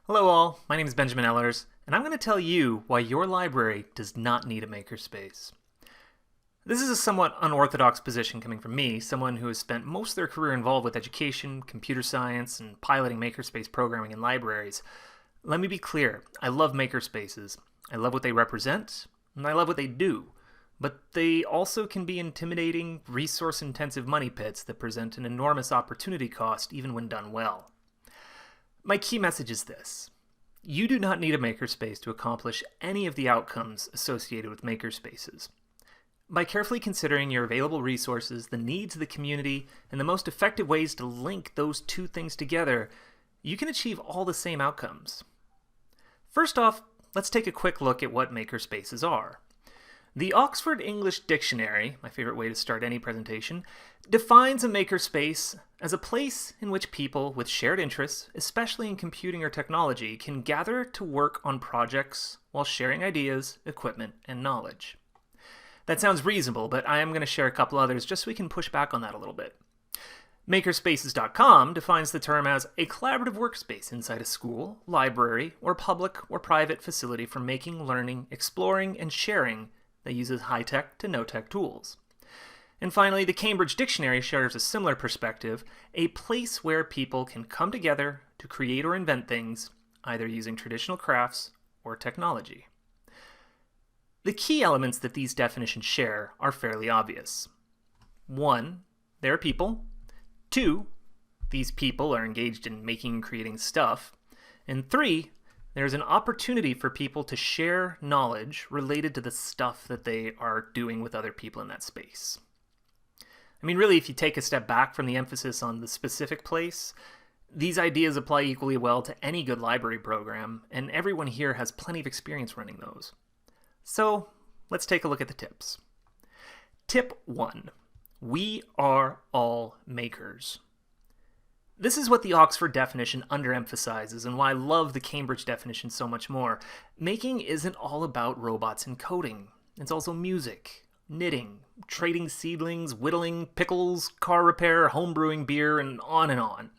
Hello all, my name is Benjamin Ehlers, and I'm going to tell you why your library does not need a makerspace. This is a somewhat unorthodox position coming from me, someone who has spent most of their career involved with education, computer science, and piloting makerspace programming in libraries. Let me be clear, I love makerspaces. I love what they represent, and I love what they do. But they also can be intimidating, resource-intensive money pits that present an enormous opportunity cost even when done well. My key message is this. You do not need a makerspace to accomplish any of the outcomes associated with makerspaces. By carefully considering your available resources, the needs of the community, and the most effective ways to link those two things together, you can achieve all the same outcomes. First off, let's take a quick look at what makerspaces are. The Oxford English Dictionary, my favorite way to start any presentation, defines a makerspace as a place in which people with shared interests, especially in computing or technology, can gather to work on projects while sharing ideas, equipment, and knowledge. That sounds reasonable, but I am going to share a couple others just so we can push back on that a little bit. Makerspaces.com defines the term as a collaborative workspace inside a school, library, or public or private facility for making, learning, exploring, and sharing that uses high-tech to no-tech tools. And finally, the Cambridge Dictionary shares a similar perspective, a place where people can come together to create or invent things, either using traditional crafts or technology. The key elements that these definitions share are fairly obvious. 1. There are people. 2. These people are engaged in making and creating stuff. And 3. There's an opportunity for people to share knowledge related to the stuff that they are doing with other people in that space. I mean, really, if you take a step back from the emphasis on the specific place, these ideas apply equally well to any good library program, and everyone here has plenty of experience running those. So, let's take a look at the tips. Tip 1. We are all makers. This is what the Oxford definition underemphasizes and why I love the Cambridge definition so much more. Making isn't all about robots and coding. It's also music, knitting, trading seedlings, whittling, pickles, car repair, homebrewing beer, and on and on.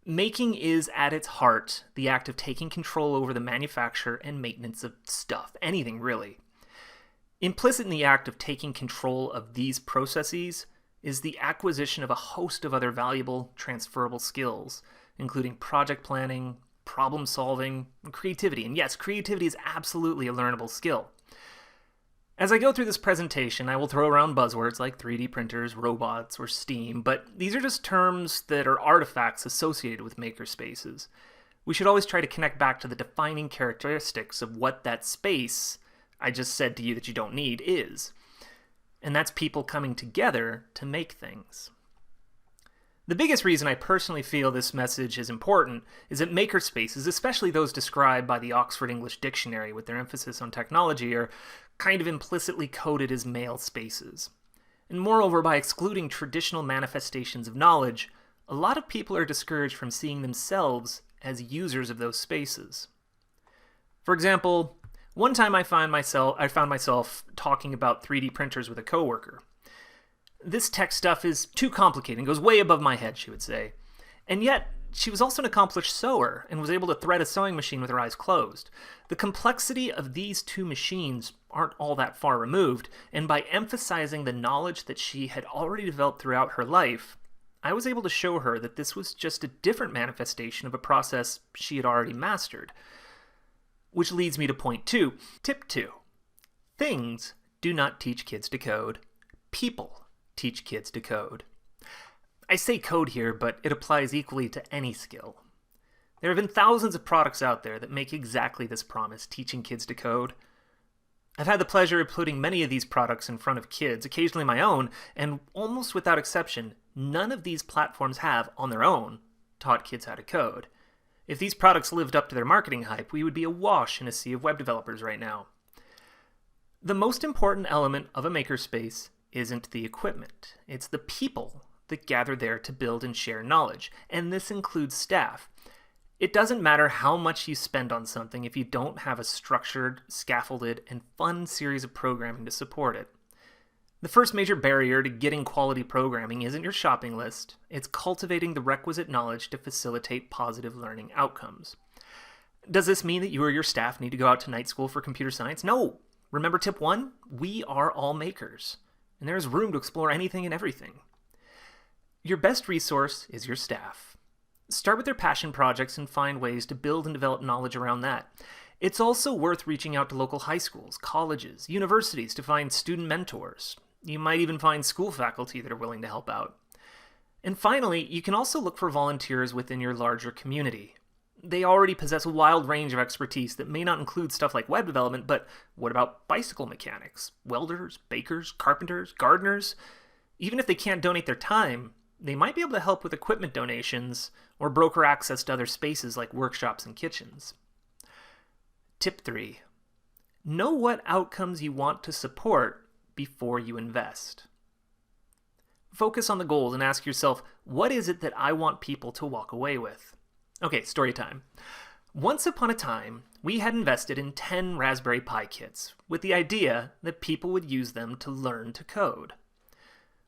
Making is, at its heart, the act of taking control over the manufacture and maintenance of stuff, anything really. Implicit in the act of taking control of these processes is the acquisition of a host of other valuable, transferable skills, including project planning, problem solving, and creativity. And yes, creativity is absolutely a learnable skill. As I go through this presentation, I will throw around buzzwords like 3D printers, robots, or STEAAM, but these are just terms that are artifacts associated with makerspaces. We should always try to connect back to the defining characteristics of what that space I just said to you that you don't need is. And that's people coming together to make things. The biggest reason I personally feel this message is important is that makerspaces, especially those described by the Oxford English Dictionary with their emphasis on technology, are kind of implicitly coded as male spaces. And moreover, by excluding traditional manifestations of knowledge, a lot of people are discouraged from seeing themselves as users of those spaces. For example, one time I found myself talking about 3D printers with a coworker. This tech stuff is too complicated and goes way above my head, she would say. And yet, she was also an accomplished sewer and was able to thread a sewing machine with her eyes closed. The complexity of these two machines aren't all that far removed, and by emphasizing the knowledge that she had already developed throughout her life, I was able to show her that this was just a different manifestation of a process she had already mastered. Which leads me to point 2. Tip 2. Things do not teach kids to code. People teach kids to code. I say code here, but it applies equally to any skill. There have been thousands of products out there that make exactly this promise, teaching kids to code. I've had the pleasure of putting many of these products in front of kids, occasionally my own, and almost without exception, none of these platforms have, on their own, taught kids how to code. If these products lived up to their marketing hype, we would be awash in a sea of web developers right now. The most important element of a makerspace isn't the equipment. It's the people that gather there to build and share knowledge, and this includes staff. It doesn't matter how much you spend on something if you don't have a structured, scaffolded, and fun series of programming to support it. The first major barrier to getting quality programming isn't your shopping list, it's cultivating the requisite knowledge to facilitate positive learning outcomes. Does this mean that you or your staff need to go out to night school for computer science? No. Remember tip 1? We are all makers, and there is room to explore anything and everything. Your best resource is your staff. Start with their passion projects and find ways to build and develop knowledge around that. It's also worth reaching out to local high schools, colleges, universities to find student mentors. You might even find school faculty that are willing to help out. And finally, you can also look for volunteers within your larger community. They already possess a wide range of expertise that may not include stuff like web development, but what about bicycle mechanics, welders, bakers, carpenters, gardeners? Even if they can't donate their time, they might be able to help with equipment donations or broker access to other spaces like workshops and kitchens. Tip 3. Know what outcomes you want to support before you invest. Focus on the goals and ask yourself, what is it that I want people to walk away with? Okay, story time. Once upon a time, we had invested in 10 Raspberry Pi kits with the idea that people would use them to learn to code.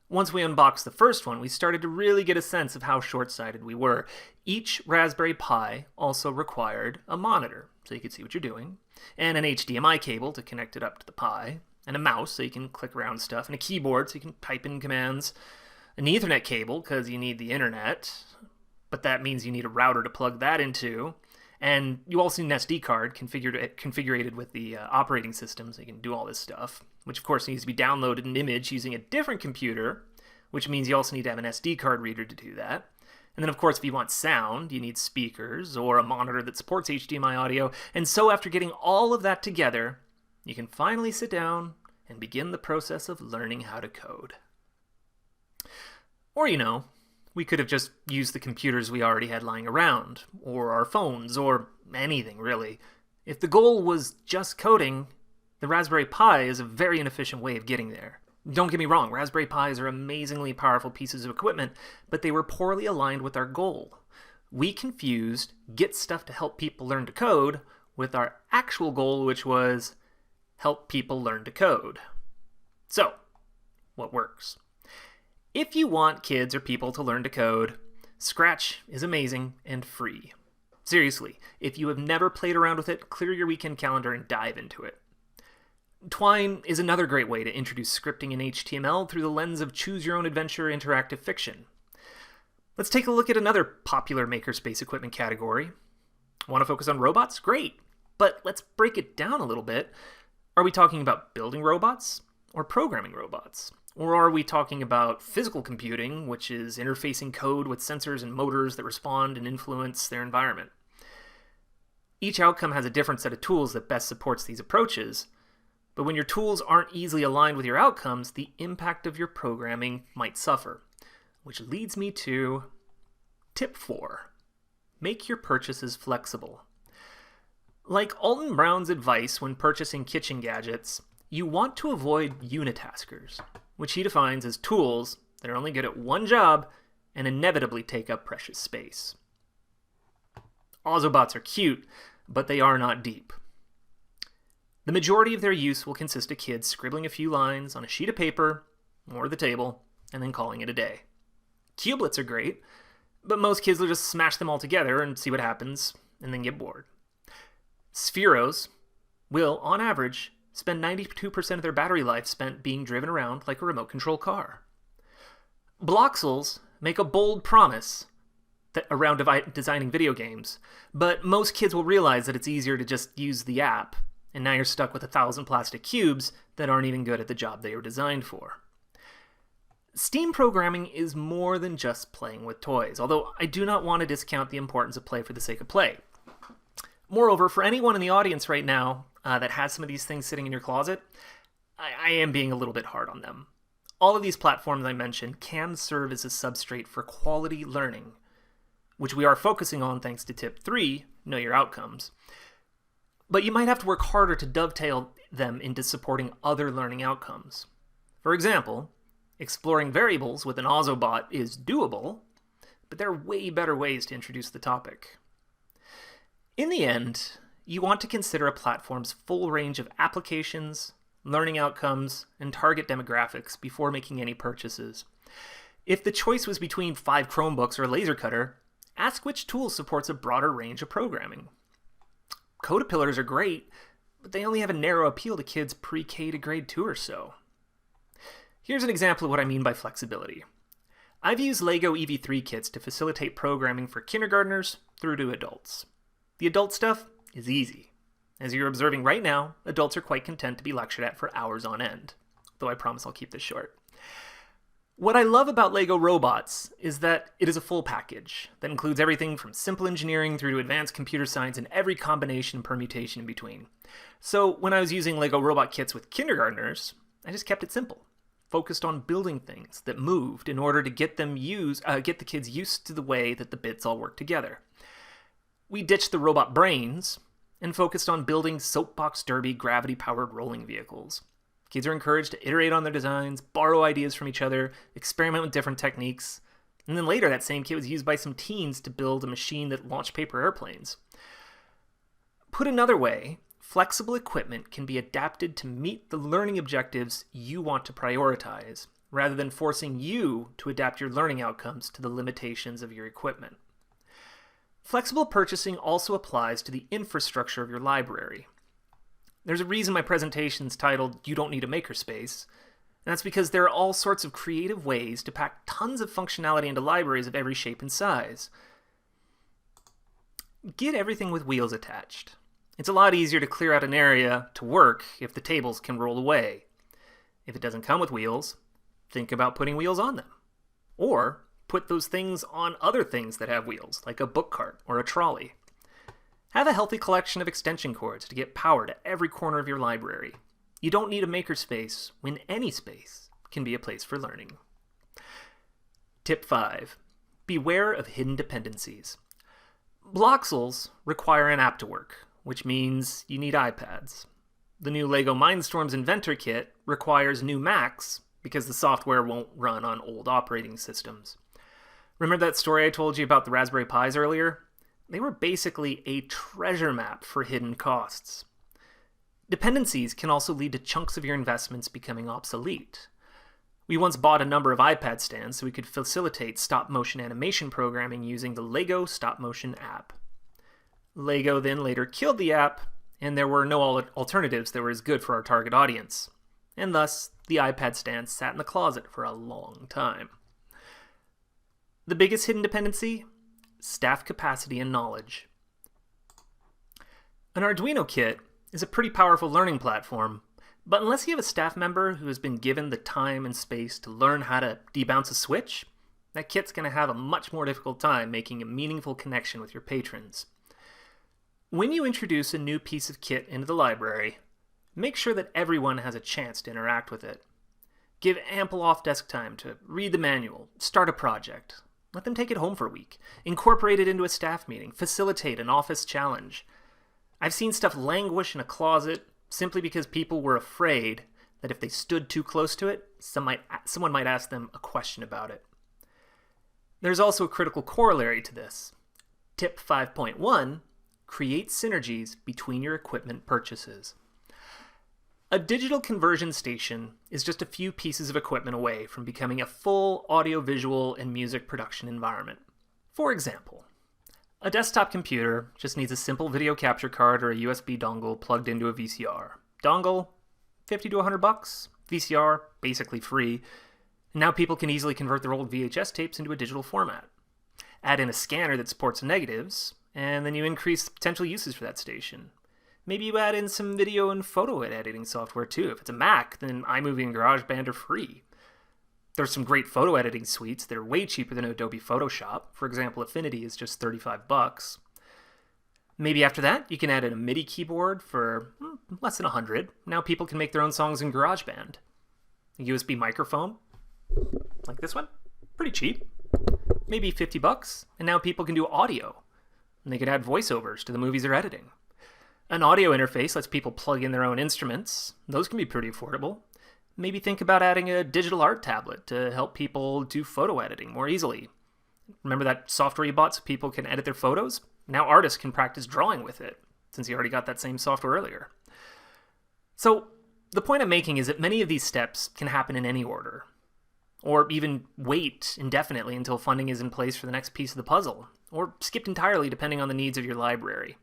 Once we unboxed the first one, we started to really get a sense of how short-sighted we were. Each Raspberry Pi also required a monitor, so you could see what you're doing, and an HDMI cable to connect it up to the Pi, and a mouse so you can click around stuff, and a keyboard so you can type in commands, an Ethernet cable because you need the internet, but that means you need a router to plug that into, and you also need an SD card configured with the operating system so you can do all this stuff, which of course needs to be downloaded an image using a different computer, which means you also need to have an SD card reader to do that. And then of course if you want sound, you need speakers or a monitor that supports HDMI audio, and so after getting all of that together, you can finally sit down and begin the process of learning how to code. Or we could have just used the computers we already had lying around, or our phones, or anything really. If the goal was just coding, the Raspberry Pi is a very inefficient way of getting there. Don't get me wrong, Raspberry Pis are amazingly powerful pieces of equipment, but they were poorly aligned with our goal. We confused get stuff to help people learn to code with our actual goal, which was help people learn to code. So, what works? If you want kids or people to learn to code, Scratch is amazing and free. Seriously, if you have never played around with it, clear your weekend calendar and dive into it. Twine is another great way to introduce scripting in HTML through the lens of choose-your-own-adventure interactive fiction. Let's take a look at another popular Makerspace equipment category. Want to focus on robots? Great! But let's break it down a little bit. Are we talking about building robots or programming robots? Or are we talking about physical computing, which is interfacing code with sensors and motors that respond and influence their environment? Each outcome has a different set of tools that best supports these approaches, but when your tools aren't easily aligned with your outcomes, the impact of your programming might suffer. Which leads me to tip 4. Make your purchases flexible. Like Alton Brown's advice when purchasing kitchen gadgets, you want to avoid unitaskers, which he defines as tools that are only good at one job and inevitably take up precious space. Autobots are cute, but they are not deep. The majority of their use will consist of kids scribbling a few lines on a sheet of paper or the table and then calling it a day. Cubelets are great, but most kids will just smash them all together and see what happens and then get bored. Spheros will, on average, spend 92% of their battery life spent being driven around like a remote control car. Bloxels make a bold promise around designing video games, but most kids will realize that it's easier to just use the app, and now you're stuck with 1,000 plastic cubes that aren't even good at the job they were designed for. STEAAM programming is more than just playing with toys, although I do not want to discount the importance of play for the sake of play. Moreover, for anyone in the audience right now that has some of these things sitting in your closet, I am being a little bit hard on them. All of these platforms I mentioned can serve as a substrate for quality learning, which we are focusing on thanks to tip 3, know your outcomes. But you might have to work harder to dovetail them into supporting other learning outcomes. For example, exploring variables with an Autobot is doable, but there are way better ways to introduce the topic. In the end, you want to consider a platform's full range of applications, learning outcomes, and target demographics before making any purchases. If the choice was between 5 Chromebooks or a laser cutter, ask which tool supports a broader range of programming. Caterpillars are great, but they only have a narrow appeal to kids pre-K to grade 2 or so. Here's an example of what I mean by flexibility. I've used LEGO EV3 kits to facilitate programming for kindergartners through to adults. The adult stuff is easy. As you're observing right now, adults are quite content to be lectured at for hours on end, though I promise I'll keep this short. What I love about LEGO Robots is that it is a full package that includes everything from simple engineering through to advanced computer science and every combination and permutation in between. So when I was using LEGO Robot kits with kindergartners, I just kept it simple, focused on building things that moved in order to get the kids used to the way that the bits all work together. We ditched the robot brains and focused on building soapbox derby gravity-powered rolling vehicles. Kids are encouraged to iterate on their designs, borrow ideas from each other, experiment with different techniques, and then later that same kit was used by some teens to build a machine that launched paper airplanes. Put another way, flexible equipment can be adapted to meet the learning objectives you want to prioritize, rather than forcing you to adapt your learning outcomes to the limitations of your equipment. Flexible purchasing also applies to the infrastructure of your library. There's a reason my presentation's titled, "You Don't Need a Makerspace," and that's because there are all sorts of creative ways to pack tons of functionality into libraries of every shape and size. Get everything with wheels attached. It's a lot easier to clear out an area to work if the tables can roll away. If it doesn't come with wheels, think about putting wheels on them. Or put those things on other things that have wheels, like a book cart or a trolley. Have a healthy collection of extension cords to get power to every corner of your library. You don't need a makerspace when any space can be a place for learning. Tip 5. Beware of hidden dependencies. Bloxels require an app to work, which means you need iPads. The new LEGO Mindstorms Inventor Kit requires new Macs because the software won't run on old operating systems. Remember that story I told you about the Raspberry Pis earlier? They were basically a treasure map for hidden costs. Dependencies can also lead to chunks of your investments becoming obsolete. We once bought a number of iPad stands so we could facilitate stop-motion animation programming using the LEGO stop-motion app. LEGO then later killed the app, and there were no alternatives that were as good for our target audience. And thus, the iPad stand sat in the closet for a long time. The biggest hidden dependency? Staff capacity and knowledge. An Arduino kit is a pretty powerful learning platform, but unless you have a staff member who has been given the time and space to learn how to debounce a switch, that kit's going to have a much more difficult time making a meaningful connection with your patrons. When you introduce a new piece of kit into the library, make sure that everyone has a chance to interact with it. Give ample off-desk time to read the manual, start a project. Let them take it home for a week. Incorporate it into a staff meeting. Facilitate an office challenge. I've seen stuff languish in a closet simply because people were afraid that if they stood too close to it, someone might ask them a question about it. There's also a critical corollary to this. Tip 5.1, create synergies between your equipment purchases. A digital conversion station is just a few pieces of equipment away from becoming a full audiovisual and music production environment. For example, a desktop computer just needs a simple video capture card or a USB dongle plugged into a VCR. Dongle, $50 to $100. VCR, basically free. And now people can easily convert their old VHS tapes into a digital format. Add in a scanner that supports negatives, and then you increase the potential uses for that station. Maybe you add in some video and photo editing software too. If it's a Mac, then iMovie and GarageBand are free. There's some great photo editing suites that are way cheaper than Adobe Photoshop. For example, Affinity is just $35. Maybe after that, you can add in a MIDI keyboard for less than $100. Now people can make their own songs in GarageBand. A USB microphone, like this one, pretty cheap. Maybe $50, and now people can do audio. And they can add voiceovers to the movies they're editing. An audio interface lets people plug in their own instruments. Those can be pretty affordable. Maybe think about adding a digital art tablet to help people do photo editing more easily. Remember that software you bought so people can edit their photos? Now artists can practice drawing with it, since you already got that same software earlier. So the point I'm making is that many of these steps can happen in any order, or even wait indefinitely until funding is in place for the next piece of the puzzle, or skipped entirely depending on the needs of your library.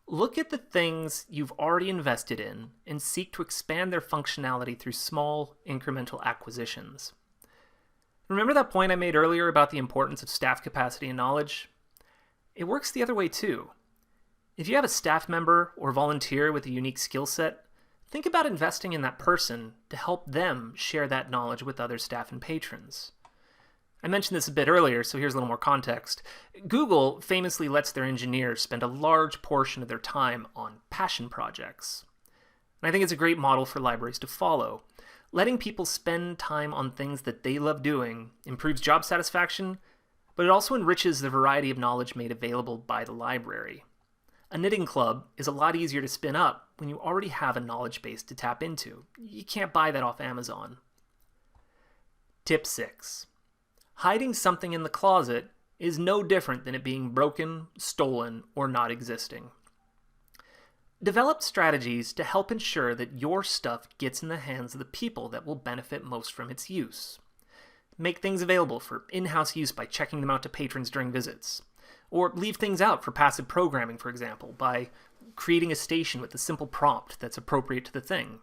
Look at the things you've already invested in and seek to expand their functionality through small, incremental acquisitions. Remember that point I made earlier about the importance of staff capacity and knowledge? It works the other way too. If you have a staff member or volunteer with a unique skill set, think about investing in that person to help them share that knowledge with other staff and patrons. I mentioned this a bit earlier, so here's a little more context. Google famously lets their engineers spend a large portion of their time on passion projects. And I think it's a great model for libraries to follow. Letting people spend time on things that they love doing improves job satisfaction, but it also enriches the variety of knowledge made available by the library. A knitting club is a lot easier to spin up when you already have a knowledge base to tap into. You can't buy that off Amazon. Tip 6. Hiding something in the closet is no different than it being broken, stolen, or not existing. Develop strategies to help ensure that your stuff gets in the hands of the people that will benefit most from its use. Make things available for in-house use by checking them out to patrons during visits. Or leave things out for passive programming, for example, by creating a station with a simple prompt that's appropriate to the thing.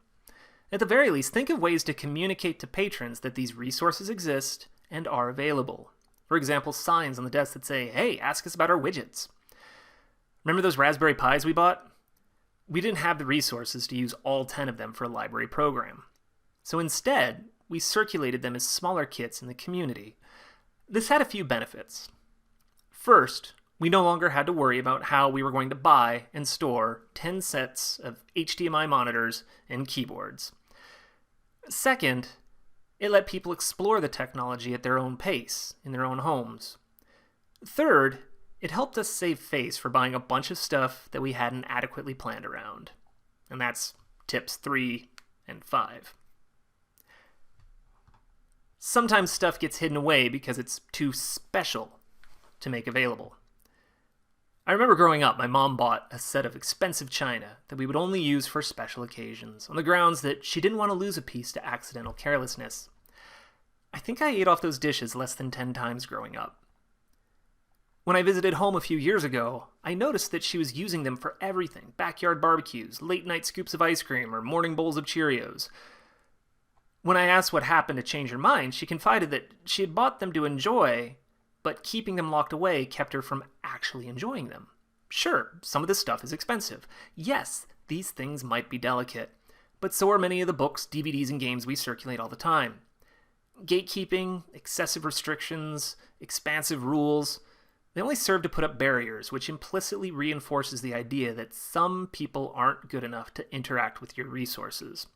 At the very least, think of ways to communicate to patrons that these resources exist and are available. For example, signs on the desk that say, "Hey, ask us about our widgets." Remember those Raspberry Pis we bought? We didn't have the resources to use all 10 of them for a library program. So instead, we circulated them as smaller kits in the community. This had a few benefits. First, we no longer had to worry about how we were going to buy and store 10 sets of HDMI monitors and keyboards. Second, it let people explore the technology at their own pace, in their own homes. Third, it helped us save face for buying a bunch of stuff that we hadn't adequately planned around. And that's tips 3 and 5. Sometimes stuff gets hidden away because it's too special to make available. I remember growing up, my mom bought a set of expensive china that we would only use for special occasions, on the grounds that she didn't want to lose a piece to accidental carelessness. I think I ate off those dishes less than 10 times growing up. When I visited home a few years ago, I noticed that she was using them for everything: backyard barbecues, late night scoops of ice cream, or morning bowls of Cheerios. When I asked what happened to change her mind, she confided that she had bought them to enjoy, but keeping them locked away kept her from actually enjoying them. Sure, some of this stuff is expensive. Yes, these things might be delicate, but so are many of the books, DVDs, and games we circulate all the time. Gatekeeping, excessive restrictions, expansive rules, they only serve to put up barriers, which implicitly reinforces the idea that some people aren't good enough to interact with your resources.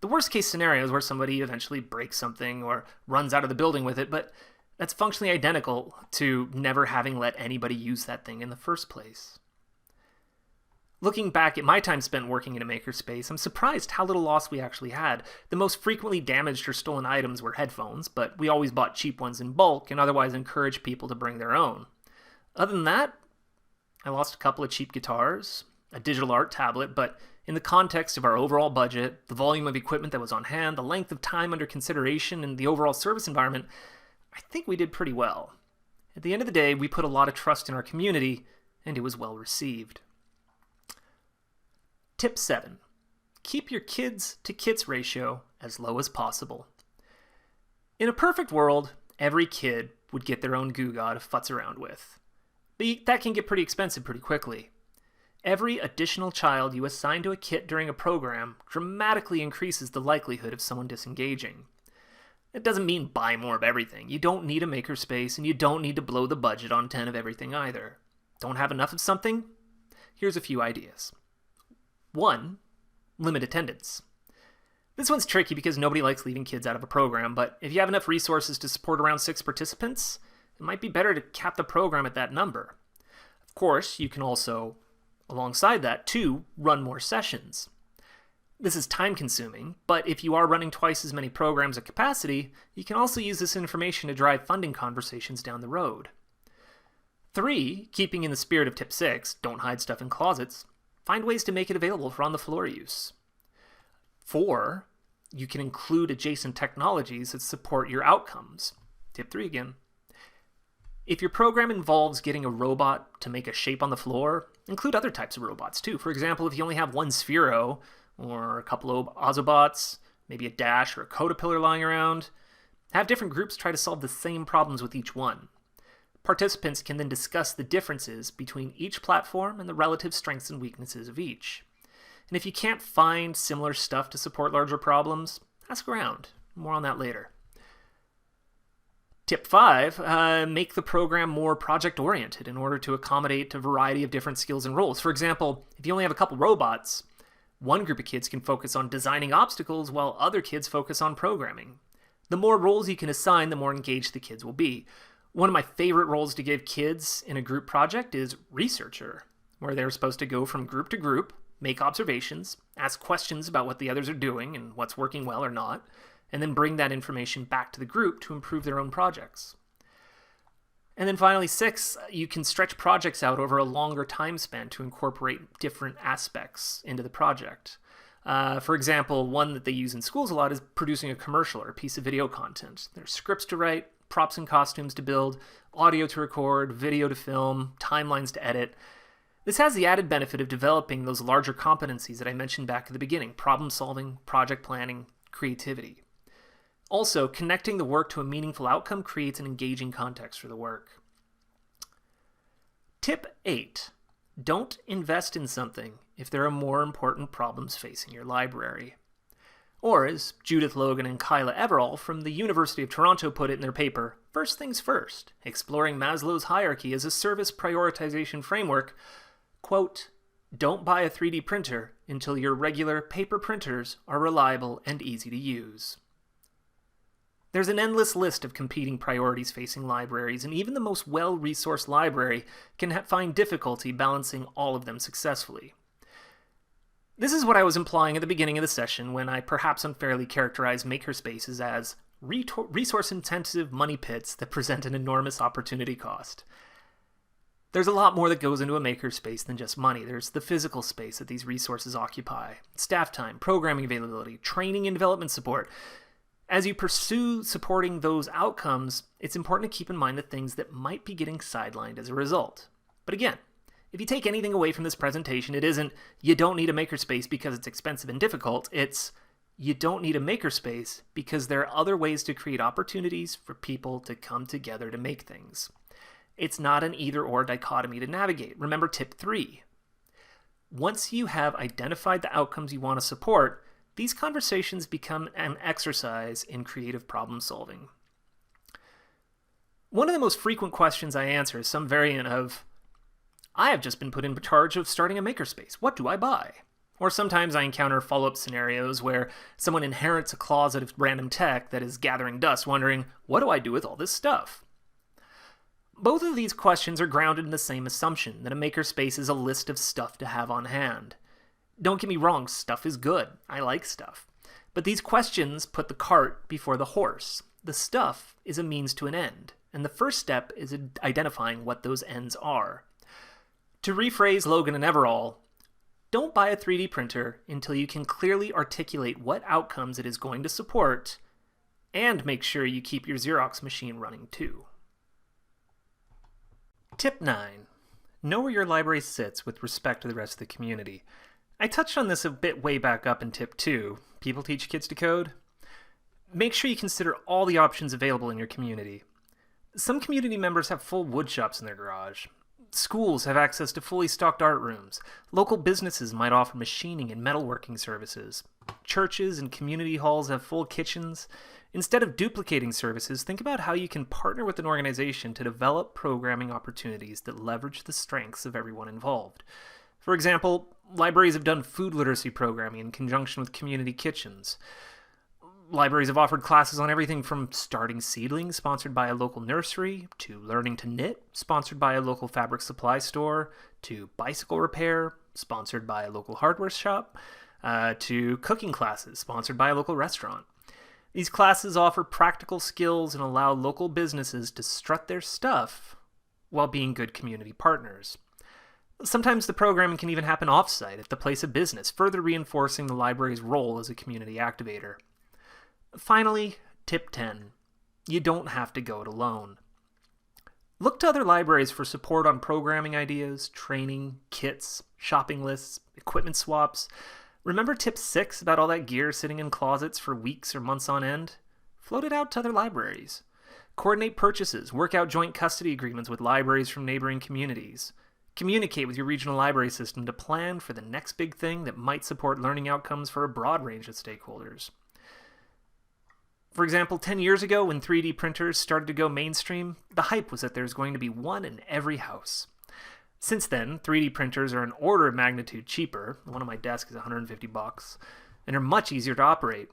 The worst case scenario is where somebody eventually breaks something or runs out of the building with it, but that's functionally identical to never having let anybody use that thing in the first place. Looking back at my time spent working in a makerspace, I'm surprised how little loss we actually had. The most frequently damaged or stolen items were headphones, but we always bought cheap ones in bulk and otherwise encouraged people to bring their own. Other than that, I lost a couple of cheap guitars, a digital art tablet, but in the context of our overall budget, the volume of equipment that was on hand, the length of time under consideration, and the overall service environment, I think we did pretty well. At the end of the day, we put a lot of trust in our community, and it was well received. Tip 7. Keep your kids to kits ratio as low as possible. In a perfect world, every kid would get their own Goo Gah to futz around with. But that can get pretty expensive pretty quickly. Every additional child you assign to a kit during a program dramatically increases the likelihood of someone disengaging. It doesn't mean buy more of everything. You don't need a makerspace, and you don't need to blow the budget on 10 of everything either. Don't have enough of something? Here's a few ideas. 1. Limit attendance. This one's tricky because nobody likes leaving kids out of a program, but if you have enough resources to support around 6 participants, it might be better to cap the program at that number. Of course, you can also, alongside that, 2, run more sessions. This is time-consuming, but if you are running twice as many programs at capacity, you can also use this information to drive funding conversations down the road. 3, keeping in the spirit of tip 6, don't hide stuff in closets, find ways to make it available for on-the-floor use. 4, you can include adjacent technologies that support your outcomes. Tip 3 again. If your program involves getting a robot to make a shape on the floor, include other types of robots too. For example, if you only have one Sphero, or a couple of Ozobots, maybe a Dash or a Caterpillar lying around, have different groups try to solve the same problems with each one. Participants can then discuss the differences between each platform and the relative strengths and weaknesses of each. And if you can't find similar stuff to support larger problems, ask around. More on that later. Tip 5, make the program more project-oriented in order to accommodate a variety of different skills and roles. For example, if you only have a couple robots, one group of kids can focus on designing obstacles while other kids focus on programming. The more roles you can assign, the more engaged the kids will be. One of my favorite roles to give kids in a group project is researcher, where they're supposed to go from group to group, make observations, ask questions about what the others are doing and what's working well or not, and then bring that information back to the group to improve their own projects. And then finally, 6, you can stretch projects out over a longer time span to incorporate different aspects into the project. For example, one that they use in schools a lot is producing a commercial or a piece of video content. There's scripts to write, props and costumes to build, audio to record, video to film, timelines to edit. This has the added benefit of developing those larger competencies that I mentioned back at the beginning: problem solving, project planning, creativity. Also, connecting the work to a meaningful outcome creates an engaging context for the work. Tip 8. Don't invest in something if there are more important problems facing your library. Or, as Judith Logan and Kyla Everall from the University of Toronto put it in their paper, First Things First, Exploring Maslow's Hierarchy as a Service Prioritization Framework, quote, "Don't buy a 3D printer until your regular paper printers are reliable and easy to use." There's an endless list of competing priorities facing libraries, and even the most well-resourced library can find difficulty balancing all of them successfully. This is what I was implying at the beginning of the session when I perhaps unfairly characterized makerspaces as resource-intensive money pits that present an enormous opportunity cost. There's a lot more that goes into a makerspace than just money. There's the physical space that these resources occupy, staff time, programming availability, training and development support. As you pursue supporting those outcomes, it's important to keep in mind the things that might be getting sidelined as a result. But again, if you take anything away from this presentation, it isn't you don't need a makerspace because it's expensive and difficult. It's you don't need a makerspace because there are other ways to create opportunities for people to come together to make things. It's not an either-or dichotomy to navigate. Remember tip 3. Once you have identified the outcomes you want to support, these conversations become an exercise in creative problem solving. One of the most frequent questions I answer is some variant of, I have just been put in charge of starting a makerspace. What do I buy? Or sometimes I encounter follow-up scenarios where someone inherits a closet of random tech that is gathering dust, wondering, what do I do with all this stuff? Both of these questions are grounded in the same assumption, that a makerspace is a list of stuff to have on hand. Don't get me wrong, stuff is good. I like stuff. But these questions put the cart before the horse. The stuff is a means to an end, and the first step is identifying what those ends are. To rephrase Logan and Everall, don't buy a 3D printer until you can clearly articulate what outcomes it is going to support, and make sure you keep your Xerox machine running too. Tip 9. Know where your library sits with respect to the rest of the community. I touched on this a bit way back up in tip 2, people teach kids to code. Make sure you consider all the options available in your community. Some community members have full wood shops in their garage. Schools have access to fully stocked art rooms. Local businesses might offer machining and metalworking services. Churches and community halls have full kitchens. Instead of duplicating services, think about how you can partner with an organization to develop programming opportunities that leverage the strengths of everyone involved. For example, libraries have done food literacy programming in conjunction with community kitchens. Libraries have offered classes on everything from starting seedlings, sponsored by a local nursery, to learning to knit, sponsored by a local fabric supply store, to bicycle repair, sponsored by a local hardware shop, to cooking classes, sponsored by a local restaurant. These classes offer practical skills and allow local businesses to strut their stuff while being good community partners. Sometimes the programming can even happen off-site at the place of business, further reinforcing the library's role as a community activator. Finally, tip 10. You don't have to go it alone. Look to other libraries for support on programming ideas, training, kits, shopping lists, equipment swaps. Remember tip 6 about all that gear sitting in closets for weeks or months on end? Float it out to other libraries. Coordinate purchases, work out joint custody agreements with libraries from neighboring communities. Communicate with your regional library system to plan for the next big thing that might support learning outcomes for a broad range of stakeholders. For example, 10 years ago when 3D printers started to go mainstream, the hype was that there's going to be one in every house. Since then, 3D printers are an order of magnitude cheaper. The one on my desk is $150, and are much easier to operate.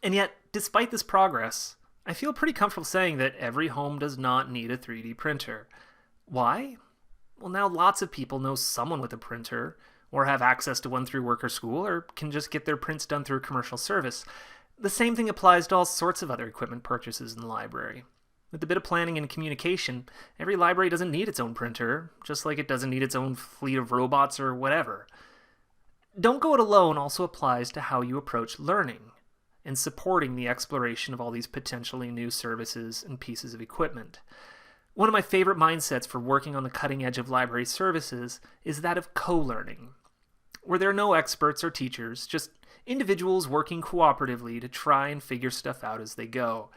And yet, despite this progress, I feel pretty comfortable saying that every home does not need a 3D printer. Why? Well, now lots of people know someone with a printer, or have access to one through work or school, or can just get their prints done through a commercial service. The same thing applies to all sorts of other equipment purchases in the library. With a bit of planning and communication, every library doesn't need its own printer, just like it doesn't need its own fleet of robots or whatever. Don't go it alone also applies to how you approach learning and supporting the exploration of all these potentially new services and pieces of equipment. One of my favorite mindsets for working on the cutting edge of library services is that of co-learning, where there are no experts or teachers, just individuals working cooperatively to try and figure stuff out as they go.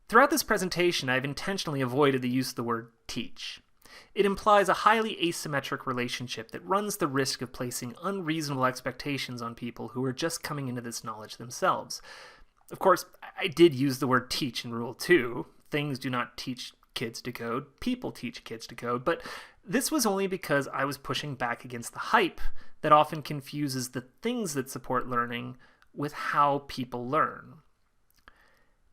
Throughout this presentation, I've intentionally avoided the use of the word teach. It implies a highly asymmetric relationship that runs the risk of placing unreasonable expectations on people who are just coming into this knowledge themselves. Of course, I did use the word teach in Rule 2. Things do not teach kids to code, people teach kids to code, but this was only because I was pushing back against the hype that often confuses the things that support learning with how people learn.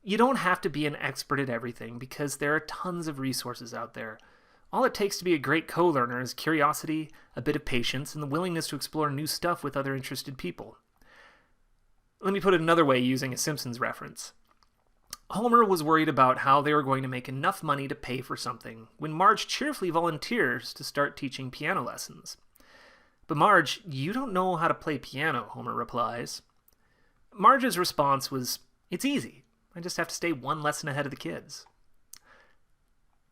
You don't have to be an expert at everything because there are tons of resources out there. All it takes to be a great co-learner is curiosity, a bit of patience, and the willingness to explore new stuff with other interested people. Let me put it another way using a Simpsons reference. Homer was worried about how they were going to make enough money to pay for something when Marge cheerfully volunteers to start teaching piano lessons. "But Marge, you don't know how to play piano," Homer replies. Marge's response was, "It's easy. I just have to stay one lesson ahead of the kids."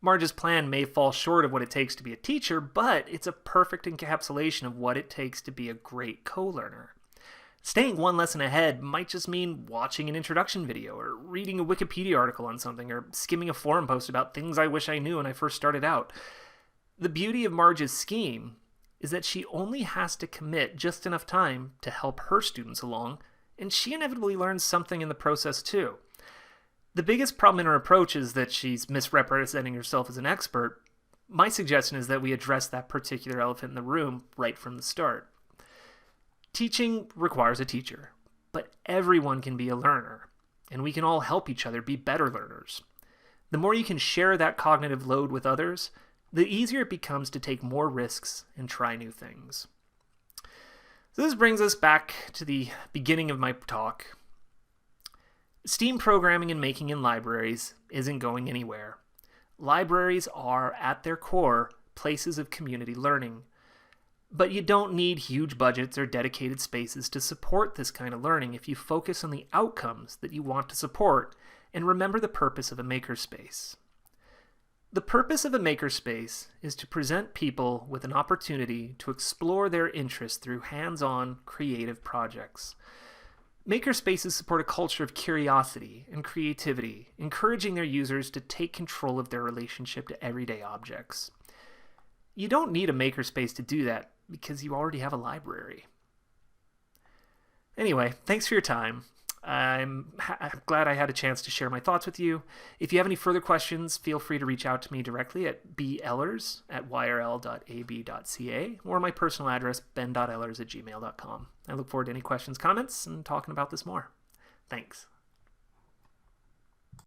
Marge's plan may fall short of what it takes to be a teacher, but it's a perfect encapsulation of what it takes to be a great co-learner. Staying one lesson ahead might just mean watching an introduction video, or reading a Wikipedia article on something, or skimming a forum post about things I wish I knew when I first started out. The beauty of Marge's scheme is that she only has to commit just enough time to help her students along, and she inevitably learns something in the process too. The biggest problem in her approach is that she's misrepresenting herself as an expert. My suggestion is that we address that particular elephant in the room right from the start. Teaching requires a teacher, but everyone can be a learner, and we can all help each other be better learners. The more you can share that cognitive load with others, the easier it becomes to take more risks and try new things. So this brings us back to the beginning of my talk. STEAM programming and making in libraries isn't going anywhere. Libraries are, at their core, places of community learning. But you don't need huge budgets or dedicated spaces to support this kind of learning if you focus on the outcomes that you want to support and remember the purpose of a makerspace. The purpose of a makerspace is to present people with an opportunity to explore their interests through hands-on, creative projects. Makerspaces support a culture of curiosity and creativity, encouraging their users to take control of their relationship to everyday objects. You don't need a makerspace to do that because you already have a library. Anyway, thanks for your time. I'm glad I had a chance to share my thoughts with you. If you have any further questions, feel free to reach out to me directly at behlers@yrl.ab.ca or my personal address, ben.ehlers@gmail.com. I look forward to any questions, comments, and talking about this more. Thanks.